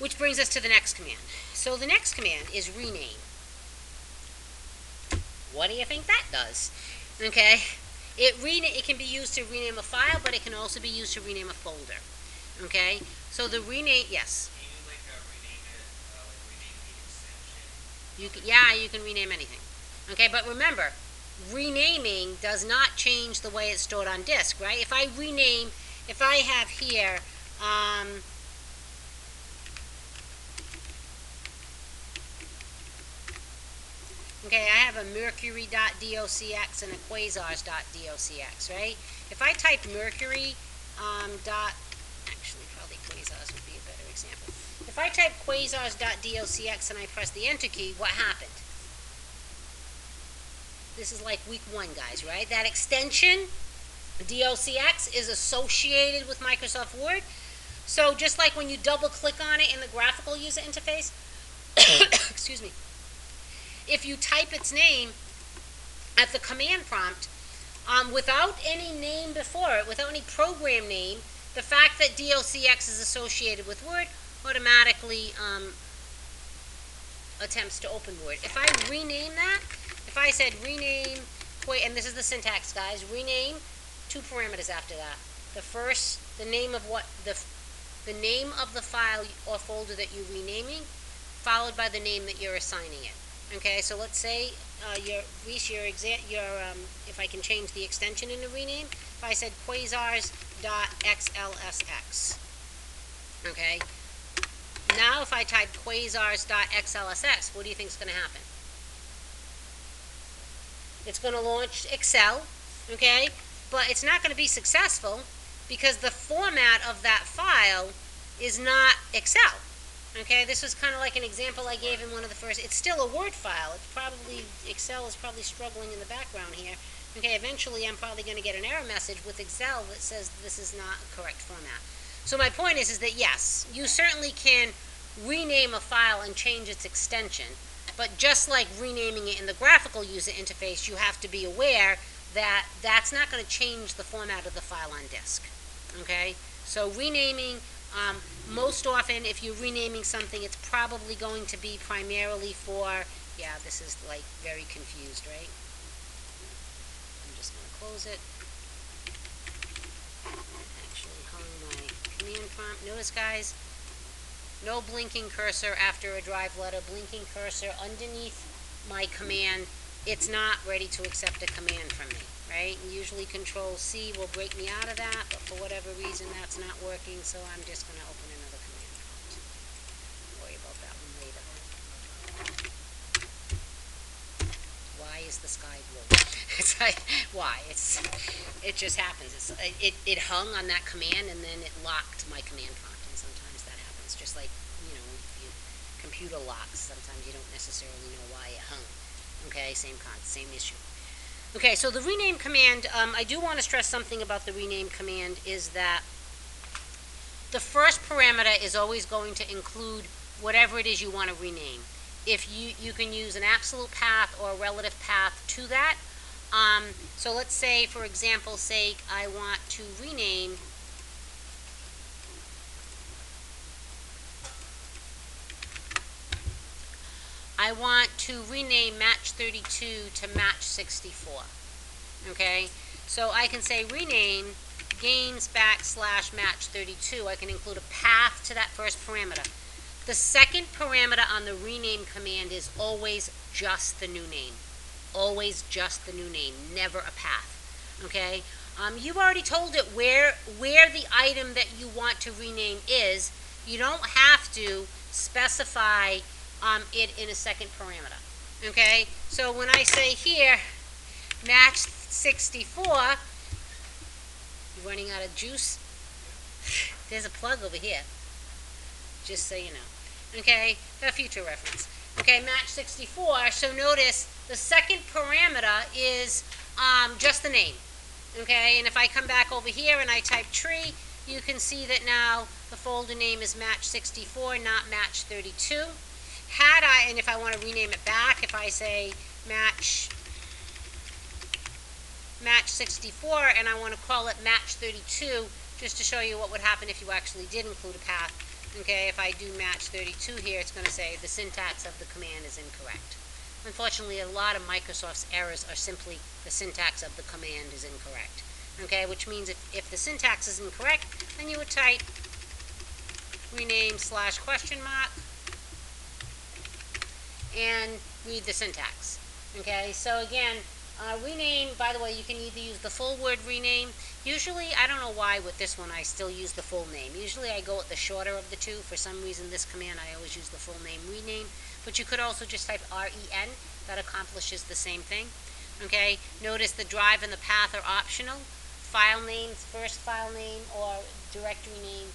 Which brings us to the next command. So the next command is rename. What do you think that does? Okay, it can be used to rename a file, but it can also be used to rename a folder. Okay, so the rename, yes. Can you rename it, rename the extension? You can rename anything. Okay, but remember, renaming does not change the way it's stored on disk, right? If I have here, okay, I have a mercury.docx and a quasars.docx, right? If I type mercury actually, probably quasars would be a better example. If I type quasars.docx and I press the enter key, what happened? This is like week 1, guys, right? That extension, docx, is associated with Microsoft Word. So just like when you double click on it in the graphical user interface, excuse me, if you type its name at the command prompt, without any name before it, without any program name, the fact that docx is associated with Word automatically attempts to open Word. If I rename that, if I said rename, and this is the syntax, guys, rename, 2 parameters after that. The first, the name of the name of the file or folder that you're renaming, followed by the name that you're assigning it. Okay, so let's say if I can change the extension in the rename, if I said quasars.xlsx. Okay, now if I type quasars.xlsx, what do you think is going to happen? It's going to launch Excel, okay, but it's not going to be successful because the format of that file is not Excel. Okay, this was kind of like an example I gave in one of the first. It's still a Word file. It's probably, Excel is probably struggling in the background here. Okay, eventually I'm probably going to get an error message with Excel that says this is not a correct format. So my point is that yes, you certainly can rename a file and change its extension, but just like renaming it in the graphical user interface, you have to be aware that that's not going to change the format of the file on disk. Okay, so renaming, most often, if you're renaming something, it's probably going to be primarily for, yeah, this is like very confused, right? I'm just going to close it. Actually hung my command prompt. Notice, guys, no blinking cursor after a drive letter, blinking cursor underneath my command. It's not ready to accept a command from me, right? And usually Control-C will break me out of that, but for whatever reason that's not working, so I'm just going to open another command prompt. Worry about that one later. Why is the sky blue? It's like, why? It just happens. It hung on that command and then it locked my command prompt, and sometimes that happens. Just like, if your computer locks, sometimes you don't necessarily know why it hung. Okay, same issue. Okay, so the rename command, I do want to stress something about the rename command, is that the first parameter is always going to include whatever it is you want to rename. If you can use an absolute path or a relative path to that. So let's say, for example's sake, I want to rename match 32 to match 64. Okay, so I can say rename games / match 32. I can include a path to that first parameter. The second parameter on the rename command is always just the new name. Always just the new name, never a path. Okay, you've already told it where the item that you want to rename is. You don't have to specify it in a second parameter. Okay, so when I say here, match 64, you running out of juice? There's a plug over here, just so you know. Okay, a future reference. Okay, match 64, so notice the second parameter is just the name. Okay, and if I come back over here and I type tree, you can see that now the folder name is match 64, not match 32. And if I want to rename it back, if I say match 64 and I want to call it match 32, just to show you what would happen if you actually did include a path, okay, if I do match 32 here, it's going to say the syntax of the command is incorrect. Unfortunately, a lot of Microsoft's errors are simply the syntax of the command is incorrect. Okay, which means if the syntax is incorrect, then you would type rename / question mark and read the syntax. Okay, so again, rename, by the way, you can either use the full word rename. Usually, I don't know why with this one I still use the full name. Usually I go with the shorter of the two. For some reason, this command I always use the full name rename. But you could also just type REN. That accomplishes the same thing. Okay, notice the drive and the path are optional. File names, first file name or directory name.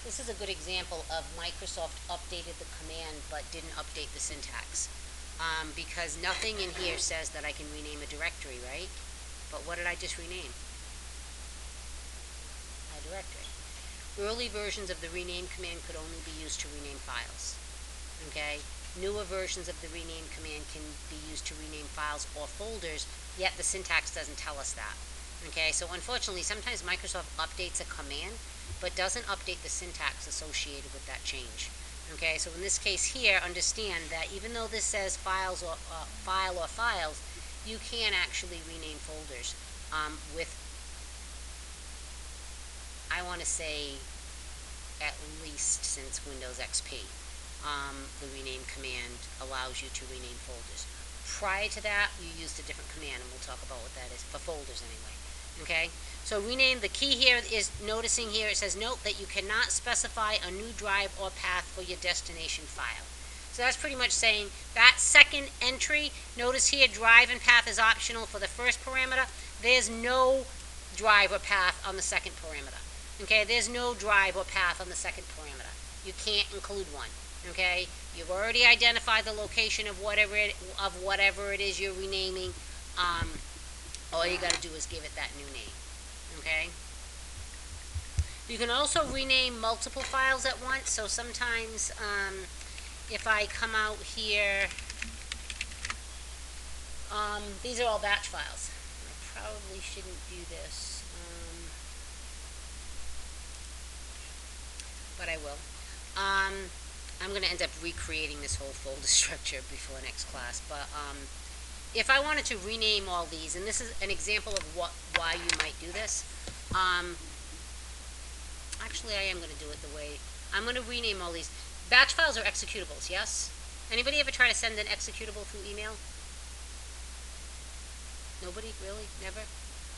This is a good example of Microsoft updated the command but didn't update the syntax. Because nothing in here says that I can rename a directory, right? But what did I just rename? A directory. Early versions of the rename command could only be used to rename files. Okay? Newer versions of the rename command can be used to rename files or folders, yet the syntax doesn't tell us that. Okay, so unfortunately, sometimes Microsoft updates a command, but doesn't update the syntax associated with that change. Okay, so in this case here, understand that even though this says files or file or files, you can actually rename folders with, I want to say, at least since Windows XP. The rename command allows you to rename folders. Prior to that, you used a different command, and we'll talk about what that is, for folders anyway. Okay, so rename, the key here is noticing here, it says note that you cannot specify a new drive or path for your destination file. So that's pretty much saying that second entry, notice here drive and path is optional for the first parameter. There's no drive or path on the second parameter. Okay, there's no drive or path on the second parameter. You can't include one. Okay, you've already identified the location of whatever it is you're renaming. All you got to do is give it that new name. Okay. You can also rename multiple files at once. So sometimes, if I come out here, these are all batch files. I probably shouldn't do this, but I will. I'm going to end up recreating this whole folder structure before next class, but if I wanted to rename all these, and this is an example of why you might do this, actually I am going to do it the way, I'm going to rename all these. Batch files are executables, yes? Anybody ever try to send an executable through email? Nobody? Really? Never?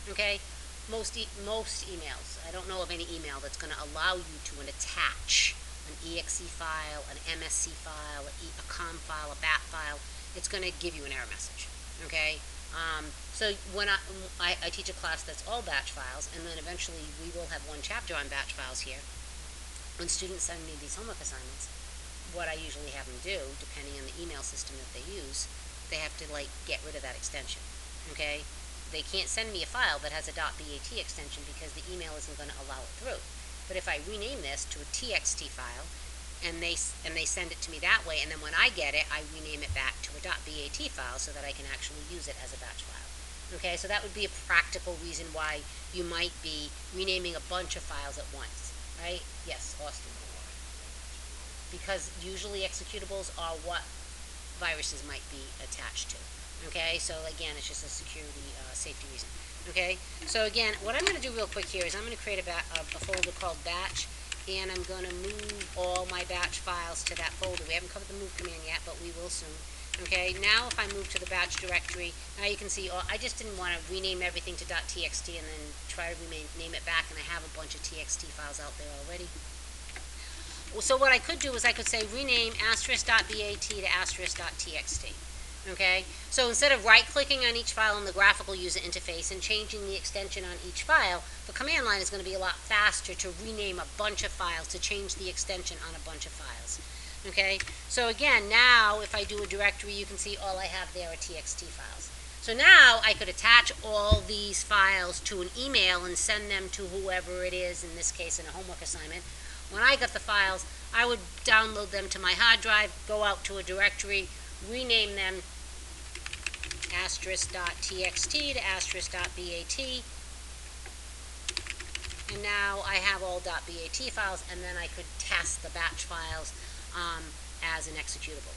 Okay. Most emails, I don't know of any email that's going to allow you to attach an exe file, an MSC file, a COM file, a BAT file. It's going to give you an error message. Okay? So when I teach a class that's all batch files, and then eventually we will have one chapter on batch files here. When students send me these homework assignments, what I usually have them do, depending on the email system that they use, they have to get rid of that extension. Okay? They can't send me a file that has a .bat extension because the email isn't going to allow it through. But if I rename this to a txt file, and they send it to me that way, and then when I get it, I rename it back to a .bat file so that I can actually use it as a batch file. Okay, so that would be a practical reason why you might be renaming a bunch of files at once, right? Yes, Austin. Because usually executables are what viruses might be attached to. Okay, so again, it's just a security, safety reason. Okay, so again, what I'm going to do real quick here is I'm going to create a folder called batch, and I'm going to move all my batch files to that folder. We haven't covered the move command yet, but we will soon. Okay, now if I move to the batch directory, now you can see, I just didn't want to rename everything to .txt and then try to name it back, and I have a bunch of txt files out there already. So what I could do is I could say rename *.bat to *.txt. Okay, so instead of right-clicking on each file in the graphical user interface and changing the extension on each file, the command line is going to be a lot faster to rename a bunch of files, to change the extension on a bunch of files. Okay, so again, now if I do a directory, you can see all I have there are txt files. So now I could attach all these files to an email and send them to whoever it is, in this case in a homework assignment. When I got the files, I would download them to my hard drive, go out to a directory, rename them *.txt to *.bat, and now I have all .bat files, and then I could test the batch files as an executable.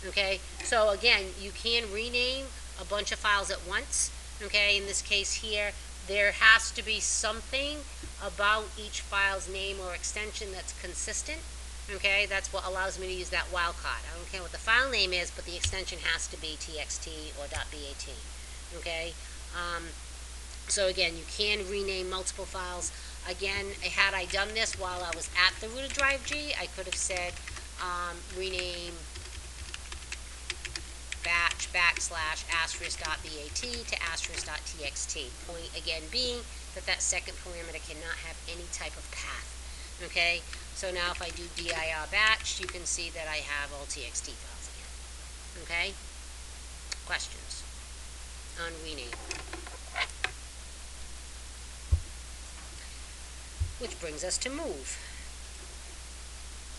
Okay, so again, you can rename a bunch of files at once. Okay, in this case here, there has to be something about each file's name or extension that's consistent. Okay, that's what allows me to use that wildcard. I don't care what the file name is, but the extension has to be txt or .bat. Okay, so again, you can rename multiple files. Again, had I done this while I was at the root of drive G, I could have said rename batch \asterisk.bat to *.txt. Point again being that that second parameter cannot have any type of path. Okay, so now if I do dir batch, you can see that I have all txt files again. Okay, questions on rename? Which brings us to move.